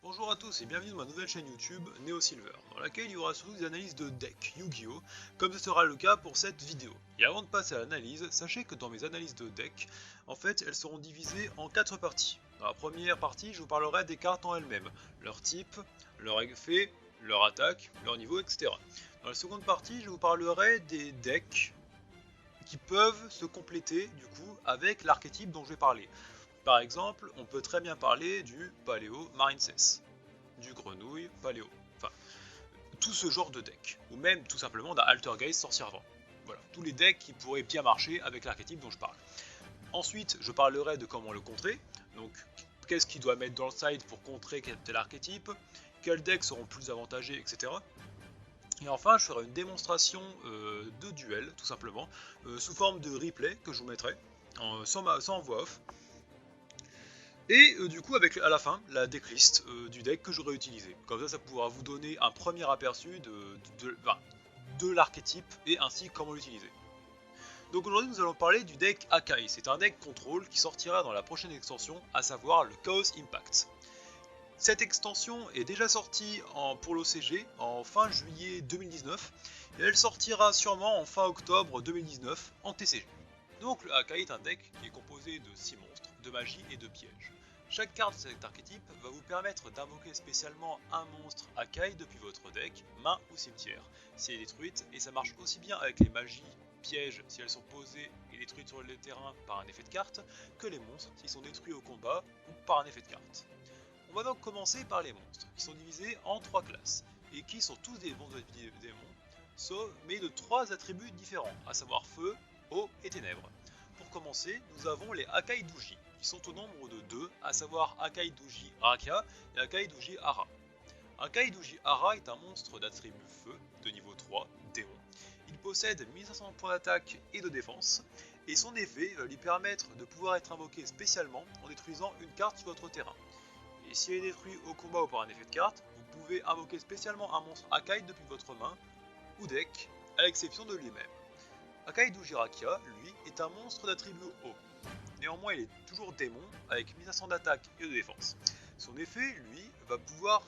Bonjour à tous et bienvenue dans ma nouvelle chaîne YouTube NeoSilver, dans laquelle il y aura surtout des analyses de decks Yu-Gi-Oh! Comme ce sera le cas pour cette vidéo. Et avant de passer à l'analyse, sachez que dans mes analyses de decks, en fait elles seront divisées en 4 parties. Dans la première partie, je vous parlerai des cartes en elles-mêmes, leur type, leur effet, leur attaque, leur niveau, etc. Dans la seconde partie, je vous parlerai des decks qui peuvent se compléter du coup avec l'archétype dont je vais parler. Par exemple, on peut très bien parler du Paléo Marincess, du Grenouille Paléo, enfin, tout ce genre de deck, ou même tout simplement d'un Altergeist Sorcier Vent. Voilà, tous les decks qui pourraient bien marcher avec l'archétype dont je parle. Ensuite, je parlerai de comment le contrer, donc qu'est-ce qu'il doit mettre dans le side pour contrer tel archétype, quels decks seront plus avantagés, etc. Et enfin, je ferai une démonstration de duel, tout simplement, sous forme de replay que je vous mettrai, sans voix off. Et du coup avec à la fin la decklist du deck que j'aurais utilisé. Comme ça pourra vous donner un premier aperçu de l'archétype et ainsi comment l'utiliser. Donc aujourd'hui nous allons parler du deck Akai. C'est un deck contrôle qui sortira dans la prochaine extension, à savoir le Chaos Impact. Cette extension est déjà sortie pour l'OCG en fin juillet 2019 et elle sortira sûrement en fin octobre 2019 en TCG. Donc le Akai est un deck qui est composé de 6 monstres, de magie et de pièges. Chaque carte de cet archétype va vous permettre d'invoquer spécialement un monstre Akai depuis votre deck, main ou cimetière, si elle est détruite, et ça marche aussi bien avec les magies pièges si elles sont posées et détruites sur le terrain par un effet de carte, que les monstres s'ils sont détruits au combat ou par un effet de carte. On va donc commencer par les monstres, qui sont divisés en 3 classes, et qui sont tous des monstres démons, mais de 3 attributs différents, à savoir feu, eau et ténèbres. Pour commencer, nous avons les Akai Douji, qui sont au nombre de 2, à savoir Akai Douji Rakia et Akai Douji Hara. Akai Douji Hara est un monstre d'attribut feu, de niveau 3, démon. Il possède 1500 points d'attaque et de défense, et son effet va lui permettre de pouvoir être invoqué spécialement en détruisant une carte sur votre terrain. Et si elle est détruite au combat ou par un effet de carte, vous pouvez invoquer spécialement un monstre Akai depuis votre main ou deck, à l'exception de lui-même. Akai Douji Rakia, lui, est un monstre d'attribut haut. Néanmoins, il est toujours démon, avec 1500 d'attaque et de défense. Son effet, lui, va pouvoir...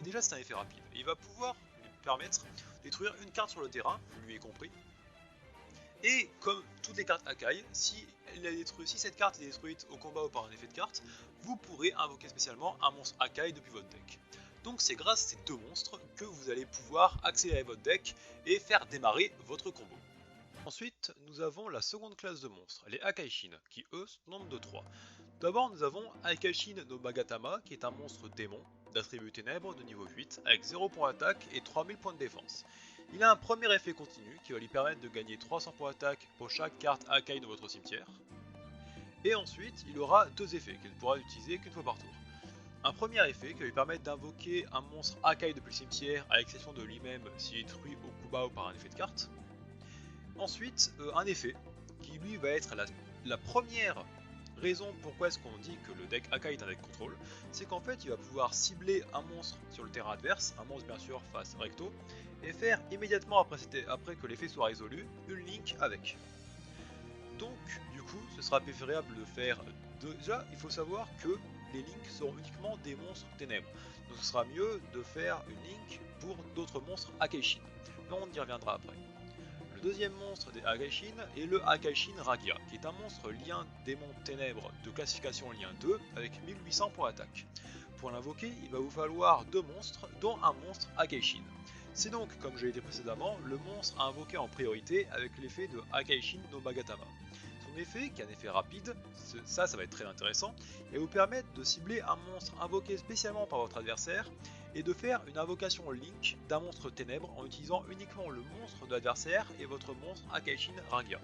Déjà, c'est un effet rapide. Il va pouvoir lui permettre de détruire une carte sur le terrain, lui y compris. Et comme toutes les cartes Akai, si cette carte est détruite au combat ou par un effet de carte, vous pourrez invoquer spécialement un monstre Akai depuis votre deck. Donc c'est grâce à ces deux monstres que vous allez pouvoir accélérer votre deck et faire démarrer votre combo. Ensuite, nous avons la seconde classe de monstres, les Akaishin, qui eux sont au nombre de 3. D'abord, nous avons Akaishin no Magatama, qui est un monstre démon, d'attribut ténèbres de niveau 8, avec 0 points d'attaque et 3000 points de défense. Il a un premier effet continu qui va lui permettre de gagner 300 points d'attaque pour chaque carte Akai de votre cimetière. Et ensuite, il aura deux effets qu'il ne pourra utiliser qu'une fois par tour. Un premier effet qui va lui permettre d'invoquer un monstre Akai depuis le cimetière, à l'exception de lui-même s'il est détruit au combat ou par un effet de carte. Ensuite, un effet qui lui va être la première raison pourquoi est-ce qu'on dit que le deck Akai est un deck contrôle, c'est qu'en fait il va pouvoir cibler un monstre sur le terrain adverse, un monstre bien sûr face recto, et faire immédiatement après que l'effet soit résolu, une link avec. Donc du coup ce sera préférable de faire... Déjà il faut savoir que les links seront uniquement des monstres ténèbres, donc ce sera mieux de faire une link pour d'autres monstres Akaishin, mais on y reviendra après. Le deuxième monstre des Akaishin est le Akaishin Ragia, qui est un monstre lien démon ténèbres de classification lien 2 avec 1800 points d'attaque. Pour l'invoquer, il va vous falloir deux monstres, dont un monstre Akaishin. C'est donc, comme je l'ai dit précédemment, le monstre à invoquer en priorité avec l'effet de Akaishin no Magatama. Son effet, qui est un effet rapide, ça va être très intéressant, et vous permettre de cibler un monstre invoqué spécialement par votre adversaire, et de faire une invocation link d'un monstre ténèbres en utilisant uniquement le monstre de l'adversaire et votre monstre Akaishin Ragia.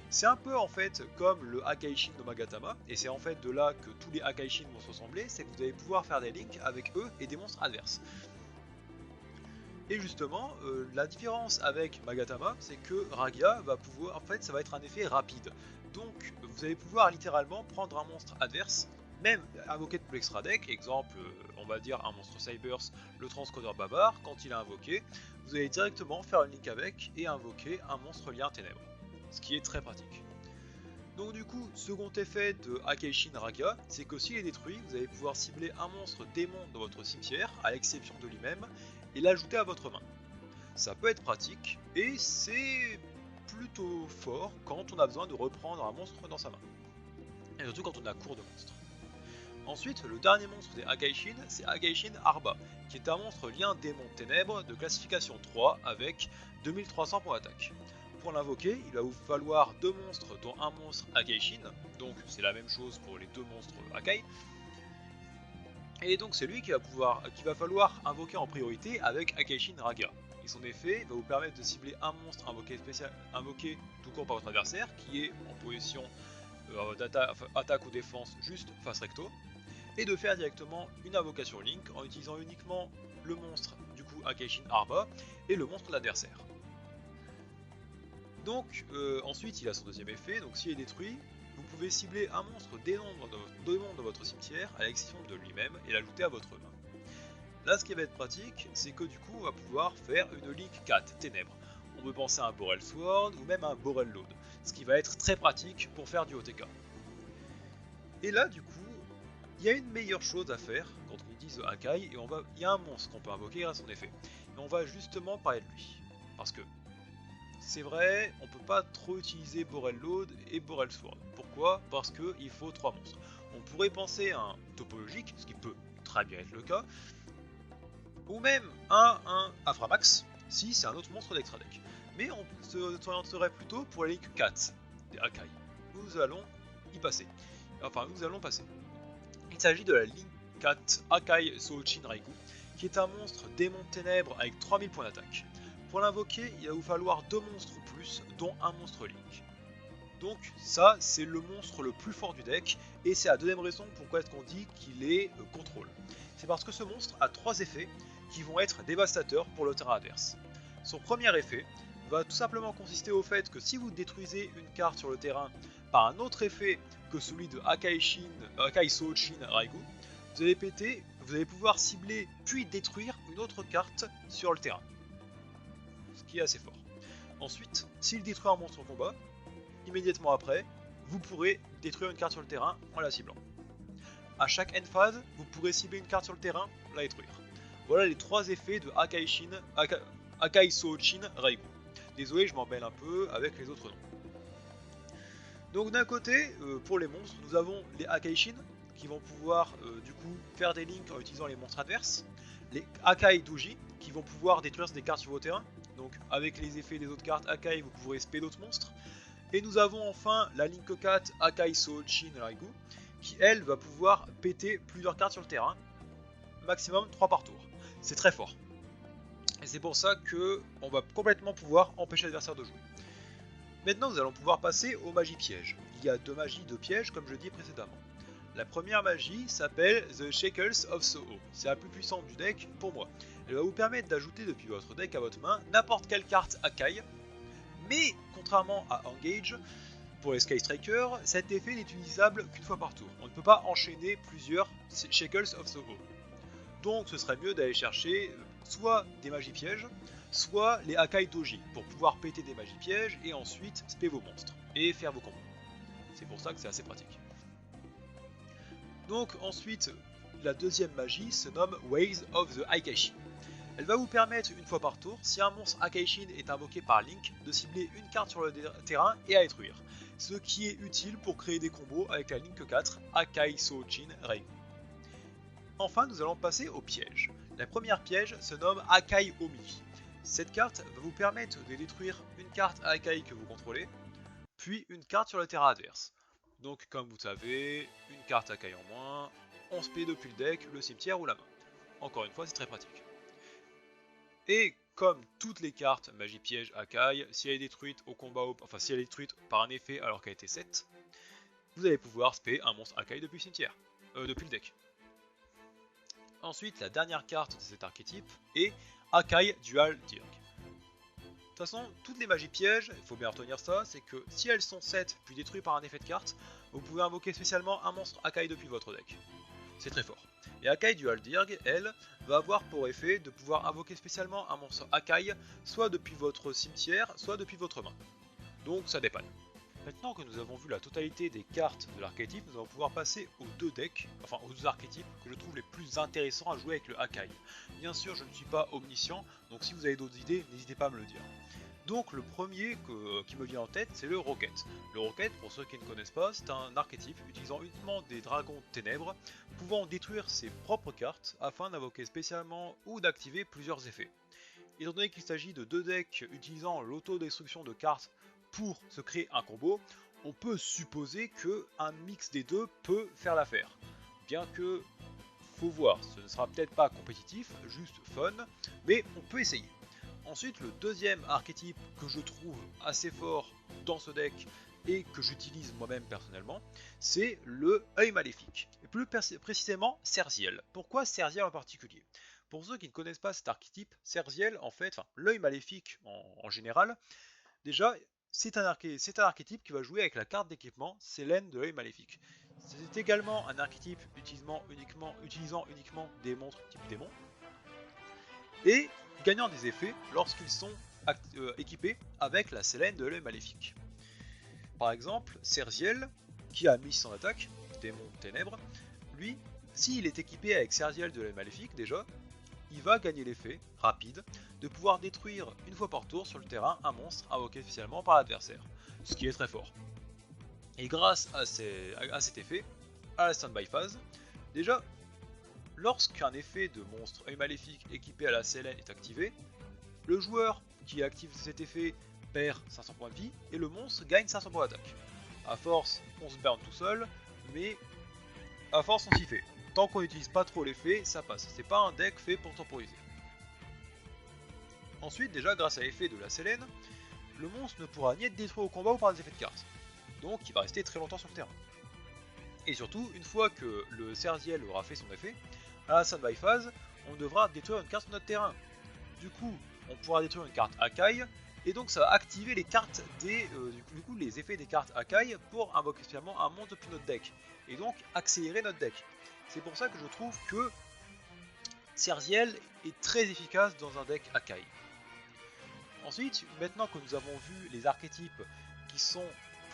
C'est un peu en fait comme le Akaishin no Magatama, et c'est en fait de là que tous les Akaishin vont se ressembler, c'est que vous allez pouvoir faire des links avec eux et des monstres adverses. Et justement, la différence avec Magatama, c'est que Ragia va pouvoir, en fait ça va être un effet rapide. Donc vous allez pouvoir littéralement prendre un monstre adverse, même invoqué de l'extra deck, exemple on va dire un monstre Cybers, le transcodeur bavard, quand il est invoqué, vous allez directement faire une link avec et invoquer un monstre lien ténèbres, ce qui est très pratique. Donc du coup, second effet de Akeishin Raga, c'est que s'il est détruit, vous allez pouvoir cibler un monstre démon dans votre cimetière, à l'exception de lui-même, et l'ajouter à votre main. Ça peut être pratique, et c'est plutôt fort quand on a besoin de reprendre un monstre dans sa main. Et surtout quand on a court de monstres. Ensuite, le dernier monstre des Akeishin, c'est Akeishin Arba, qui est un monstre lien démon ténèbres de classification 3 avec 2300 pour attaque. Pour l'invoquer, il va vous falloir deux monstres dont un monstre Akeishin, donc c'est la même chose pour les deux monstres Akai. Et donc c'est lui qu'il va falloir invoquer en priorité avec Akeishin Raga. Et son effet va vous permettre de cibler un monstre invoqué tout court par votre adversaire, qui est en position attaque ou défense juste face recto, et de faire directement une invocation Link en utilisant uniquement le monstre du coup Akeishin Arba et le monstre de l'adversaire. Donc ensuite il a son deuxième effet, donc s'il est détruit, vous pouvez cibler un monstre démon dans votre cimetière à l'exception de lui-même et l'ajouter à votre main. Là ce qui va être pratique, c'est que du coup on va pouvoir faire une Link 4 Ténèbres. On peut penser à un Borel Sword ou même à un Borel Load, ce qui va être très pratique pour faire du OTK. Et là du coup, il y a une meilleure chose à faire quand on utilise Akai, et il y a un monstre qu'on peut invoquer grâce à son effet. Et on va justement parler de lui. Parce que c'est vrai, on peut pas trop utiliser Borel Load et Borel Sword. Pourquoi? Parce qu'il faut 3 monstres. On pourrait penser à un topologique, ce qui peut très bien être le cas, ou même un Aframax, si c'est un autre monstre d'extra deck. Mais on s'orienterait plutôt pour la Link 4 des Akai. Nous allons y passer. Enfin, nous allons passer. Il s'agit de la Link 4 Akai Soulchin Raikou, qui est un monstre démon de ténèbres avec 3000 points d'attaque. Pour l'invoquer, il va vous falloir 2 monstres ou plus, dont un monstre Link. Donc ça, c'est le monstre le plus fort du deck, et c'est la deuxième raison pourquoi est-ce qu'on dit qu'il est contrôle. C'est parce que ce monstre a 3 effets qui vont être dévastateurs pour le terrain adverse. Son premier effet va tout simplement consister au fait que si vous détruisez une carte sur le terrain par un autre effet que celui de Akai Soulchin Raikou, vous allez pouvoir cibler puis détruire une autre carte sur le terrain. Ce qui est assez fort. Ensuite, s'il détruit un monstre en combat, immédiatement après, vous pourrez détruire une carte sur le terrain en la ciblant. A chaque end phase, vous pourrez cibler une carte sur le terrain, la détruire. Voilà les 3 effets de Akai Soulchin Raikou. Désolé, je m'embelle un peu avec les autres noms. Donc d'un côté, pour les monstres, nous avons les Akeishin, qui vont pouvoir du coup faire des links en utilisant les monstres adverses. Les Akai Douji, qui vont pouvoir détruire des cartes sur vos terrains. Donc avec les effets des autres cartes Akai, vous pourrez spé d'autres monstres. Et nous avons enfin la Link 4 Akai Soulchin Raikou, qui elle va pouvoir péter plusieurs cartes sur le terrain. Maximum 3 par tour. C'est très fort. Et c'est pour ça qu'on va complètement pouvoir empêcher l'adversaire de jouer. Maintenant nous allons pouvoir passer aux magies pièges. Il y a 2 magies de pièges comme je dis précédemment. La première magie s'appelle The Shackles of Soho. C'est la plus puissante du deck pour moi. Elle va vous permettre d'ajouter depuis votre deck à votre main n'importe quelle carte Akai. Mais contrairement à Engage, pour les Sky Strikers, cet effet n'est utilisable qu'une fois par tour. On ne peut pas enchaîner plusieurs Shackles of Soho. Donc ce serait mieux d'aller chercher soit des magies pièges, soit les Akai Doji, pour pouvoir péter des magies pièges et ensuite spé vos monstres, et faire vos combos. C'est pour ça que c'est assez pratique. Donc ensuite, la deuxième magie se nomme Ways of the Akeishin. Elle va vous permettre, une fois par tour, si un monstre Akeishin est invoqué par Link, de cibler une carte sur le terrain et à détruire. Ce qui est utile pour créer des combos avec la Link 4, Akai Soulchin Raikou. Enfin, nous allons passer aux pièges. La première piège se nomme Akai Omi. Cette carte va vous permettre de détruire une carte Akai que vous contrôlez, puis une carte sur le terrain adverse. Donc comme vous savez, une carte Akai en moins, on spé depuis le deck, le cimetière ou la main. Encore une fois, c'est très pratique. Et comme toutes les cartes magie piège Akai, si elle est détruite au combat, si elle est détruite par un effet alors qu'elle était 7, vous allez pouvoir spé un monstre Akai depuis le cimetière, depuis le deck. Ensuite, la dernière carte de cet archétype est Akai Dual Dirk. De toute façon, toutes les magies pièges, il faut bien retenir ça, c'est que si elles sont 7 puis détruites par un effet de carte, vous pouvez invoquer spécialement un monstre Akai depuis votre deck. C'est très fort. Et Akai Dual Dirk, elle, va avoir pour effet de pouvoir invoquer spécialement un monstre Akai, soit depuis votre cimetière, soit depuis votre main. Donc ça dépanne. Maintenant que nous avons vu la totalité des cartes de l'archétype, nous allons pouvoir passer aux deux decks, enfin aux deux archétypes que je trouve les plus intéressants à jouer avec le Hakai. Bien sûr, je ne suis pas omniscient, donc si vous avez d'autres idées, n'hésitez pas à me le dire. Donc le premier qui me vient en tête, c'est le Rocket. Le Rocket, pour ceux qui ne connaissent pas, c'est un archétype utilisant uniquement des dragons de ténèbres, pouvant détruire ses propres cartes afin d'invoquer spécialement ou d'activer plusieurs effets. Étant donné qu'il s'agit de deux decks utilisant l'autodestruction de cartes pour se créer un combo, on peut supposer qu'un mix des deux peut faire l'affaire. Bien que, faut voir, ce ne sera peut-être pas compétitif, juste fun, mais on peut essayer. Ensuite, le deuxième archétype que je trouve assez fort dans ce deck et que j'utilise moi-même personnellement, c'est le œil maléfique, et plus précisément Serziel. Pourquoi Serziel en particulier? Pour ceux qui ne connaissent pas cet archétype, Serziel, en fait, l'œil maléfique en général, déjà, c'est un archétype qui va jouer avec la carte d'équipement Sélène de l'œil maléfique. C'est également un archétype utilisant uniquement des monstres type démon, et gagnant des effets lorsqu'ils sont équipés avec la Sélène de l'œil maléfique. Par exemple, Serziel, qui a mis son attaque, démon ténèbres, lui, s'il est équipé avec Serziel de l'œil maléfique déjà, il va gagner l'effet rapide de pouvoir détruire une fois par tour sur le terrain un monstre invoqué spécialement par l'adversaire, ce qui est très fort. Et grâce à cet effet, à la standby phase, déjà, lorsqu'un effet de monstre œil maléfique équipé à la Sélène est activé, le joueur qui active cet effet perd 500 points de vie et le monstre gagne 500 points d'attaque. A force, on se burn tout seul, mais à force on s'y fait. Tant qu'on n'utilise pas trop l'effet, ça passe. C'est pas un deck fait pour temporiser. Ensuite, déjà grâce à l'effet de la Sélène, le monstre ne pourra ni être détruit au combat ou par des effets de cartes. Donc il va rester très longtemps sur le terrain. Et surtout, une fois que le Serziel aura fait son effet, à la standby phase, on devra détruire une carte sur notre terrain. Du coup, on pourra détruire une carte Hakai, et donc ça va activer les cartes les effets des cartes Hakai pour invoquer spécialement un monstre depuis notre deck, et donc accélérer notre deck. C'est pour ça que je trouve que Serziel est très efficace dans un deck Hakai. Ensuite, maintenant que nous avons vu les archétypes qui sont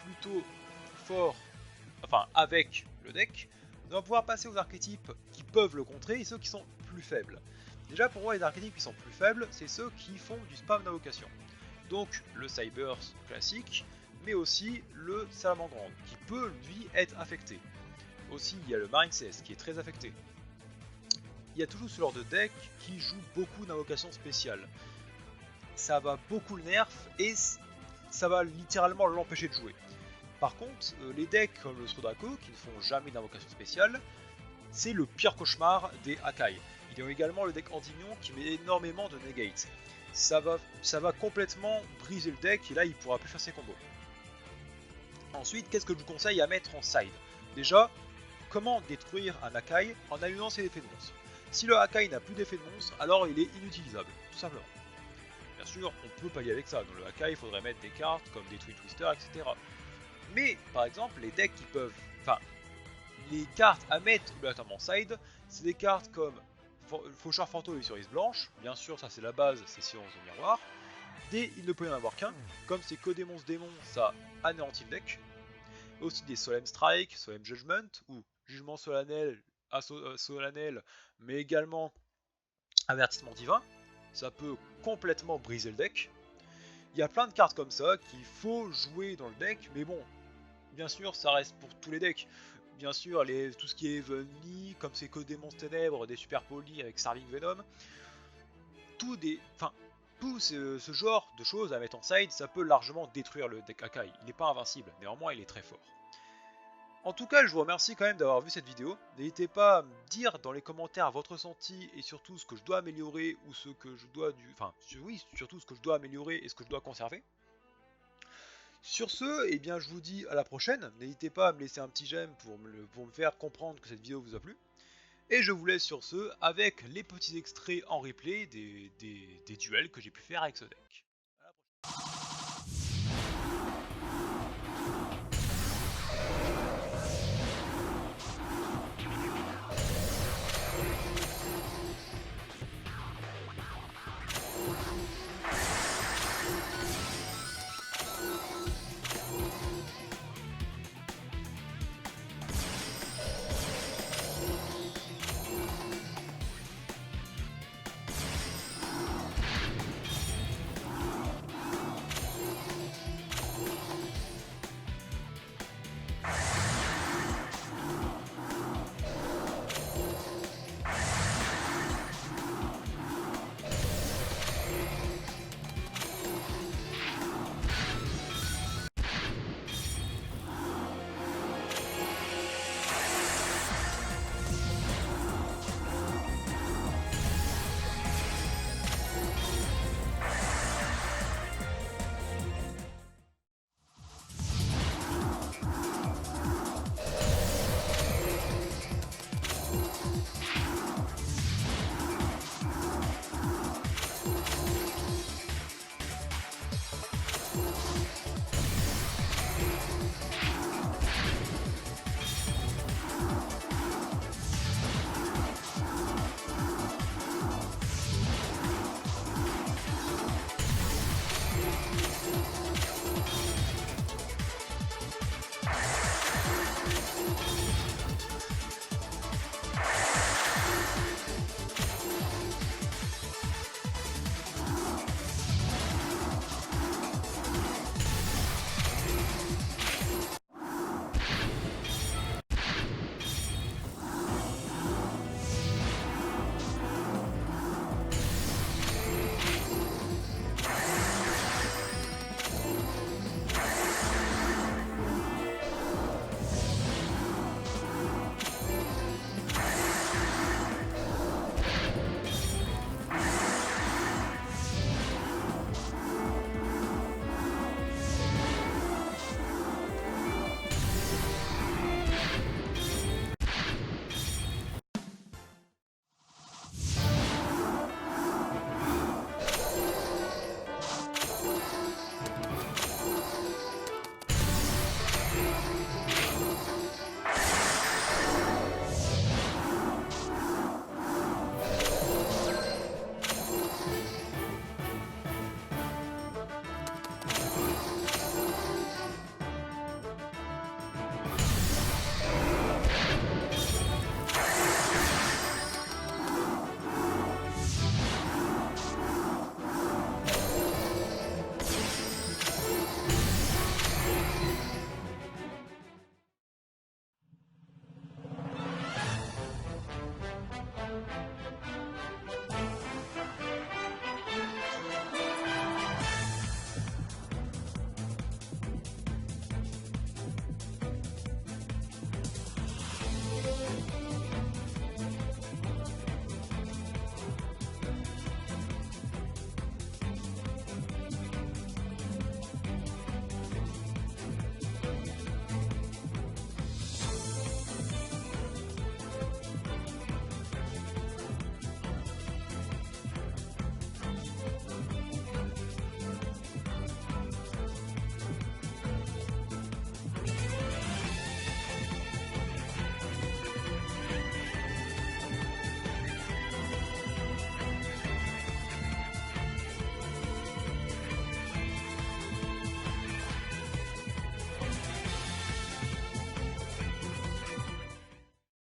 plutôt forts, enfin avec le deck, nous allons pouvoir passer aux archétypes qui peuvent le contrer et ceux qui sont plus faibles. Déjà pour moi les archétypes qui sont plus faibles, c'est ceux qui font du spam d'invocation. Donc le Cybers classique, mais aussi le Salamangrande, qui peut lui être affecté. Aussi il y a le Marincess qui est très affecté. Il y a toujours ce genre de deck qui joue beaucoup d'invocations spéciales. Ça va beaucoup le nerf et ça va littéralement l'empêcher de jouer. Par contre, les decks comme le Srodraco, qui ne font jamais d'invocation spéciale, c'est le pire cauchemar des Hakai. Il y a également le deck Endymion qui met énormément de negate. Ça va complètement briser le deck et là il pourra plus faire ses combos. Ensuite, qu'est-ce que je vous conseille à mettre en side? Déjà, comment détruire un Hakai en annulant ses effets de monstre? Si le Hakai n'a plus d'effet de monstre, alors il est inutilisable, tout simplement. Bien sûr, on peut pallier avec ça. Dans le Hakai, il faudrait mettre des cartes comme des Twin Twister, etc. Mais, par exemple, les decks qui peuvent... Enfin, les cartes à mettre obligatoirement side, c'est des cartes comme Faucheur Fantôme et Cerise Blanche. Bien sûr, ça c'est la base, c'est Silence de Miroir. Il ne peut y en avoir qu'un. Comme c'est que des monstres démons, ça anéantit le deck. Aussi des Solemn Strike, Solemn Judgment, ou Jugement solennel, solennel, mais également Avertissement Divin. Ça peut complètement briser le deck. Il y a plein de cartes comme ça qu'il faut jouer dans le deck, mais bon, bien sûr, ça reste pour tous les decks. Bien sûr, tout ce qui est Evenly, comme c'est que des monstres ténèbres, des super polis avec Starving Venom, tout ce genre de choses à mettre en side, ça peut largement détruire le deck Hakai. Il n'est pas invincible, néanmoins il est très fort. En tout cas, je vous remercie quand même d'avoir vu cette vidéo. N'hésitez pas à me dire dans les commentaires votre ressenti et surtout ce que je dois améliorer ou ce que je dois surtout ce que je dois améliorer et ce que je dois conserver. Sur ce, eh bien, je vous dis à la prochaine. N'hésitez pas à me laisser un petit j'aime pour me faire comprendre que cette vidéo vous a plu. Et je vous laisse sur ce avec les petits extraits en replay des duels que j'ai pu faire avec ce deck. À la prochaine.